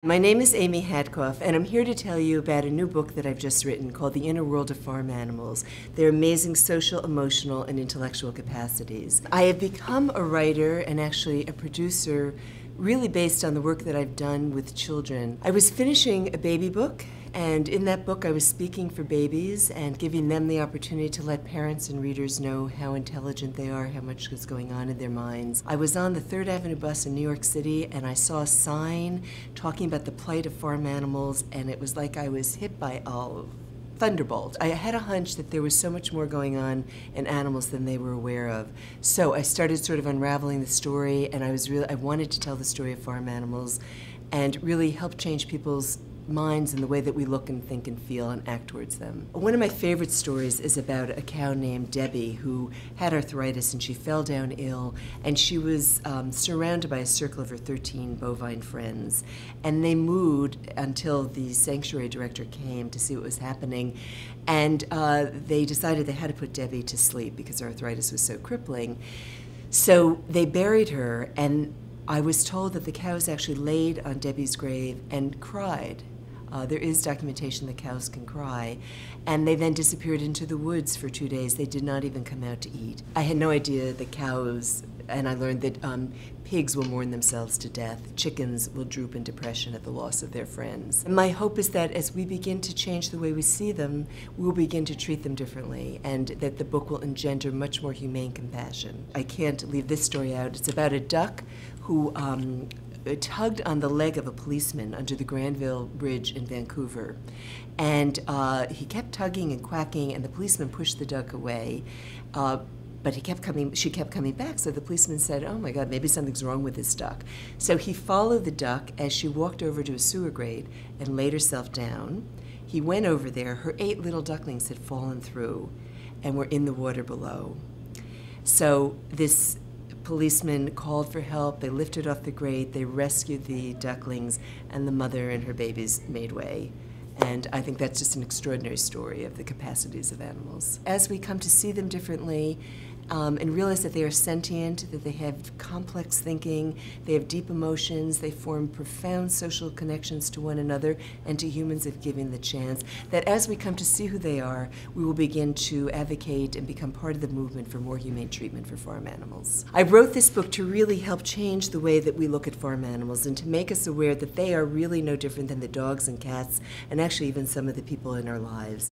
My name is Amy Hadcoff, and I'm here to tell you about a new book that I've just written called The Inner World of Farm Animals, Their Amazing Social, Emotional, and Intellectual Capacities. I have become a writer and actually a producer really based on the work that I've done with children. I was finishing a baby book, and in that book I was speaking for babies and giving them the opportunity to let parents and readers know how intelligent they are, how much is going on in their minds. I was on the 3rd Avenue bus in New York City and I saw a sign talking about the plight of farm animals, and it was like I was hit by a thunderbolt. I had a hunch that there was so much more going on in animals than they were aware of. So I started sort of unraveling the story, and I wanted to tell the story of farm animals and really help change people's minds and the way that we look and think and feel and act towards them. One of my favorite stories is about a cow named Debbie who had arthritis, and she fell down ill, and she was surrounded by a circle of her 13 bovine friends, and they mooed until the sanctuary director came to see what was happening, and they decided they had to put Debbie to sleep because her arthritis was so crippling. So they buried her, and I was told that the cows actually laid on Debbie's grave and cried. There is documentation that cows can cry. And they then disappeared into the woods for 2 days. They did not even come out to eat. I had no idea that cows, and I learned that pigs will mourn themselves to death. Chickens will droop in depression at the loss of their friends. And my hope is that as we begin to change the way we see them, we'll begin to treat them differently, and that the book will engender much more humane compassion. I can't leave this story out. It's about a duck who tugged on the leg of a policeman under the Granville Bridge in Vancouver. And he kept tugging and quacking, and the policeman pushed the duck away. But she kept coming back, so the policeman said, "Oh my God, maybe something's wrong with this duck." So he followed the duck as she walked over to a sewer grate and laid herself down. He went over there. Her 8 little ducklings had fallen through and were in the water below. So this policeman called for help. They lifted off the grate, they rescued the ducklings, and the mother and her babies made way. And I think that's just an extraordinary story of the capacities of animals. As we come to see them differently and realize that they are sentient, that they have complex thinking, they have deep emotions, they form profound social connections to one another and to humans if given the chance, that as we come to see who they are, we will begin to advocate and become part of the movement for more humane treatment for farm animals. I wrote this book to really help change the way that we look at farm animals and to make us aware that they are really no different than the dogs and cats and actually even some of the people in our lives.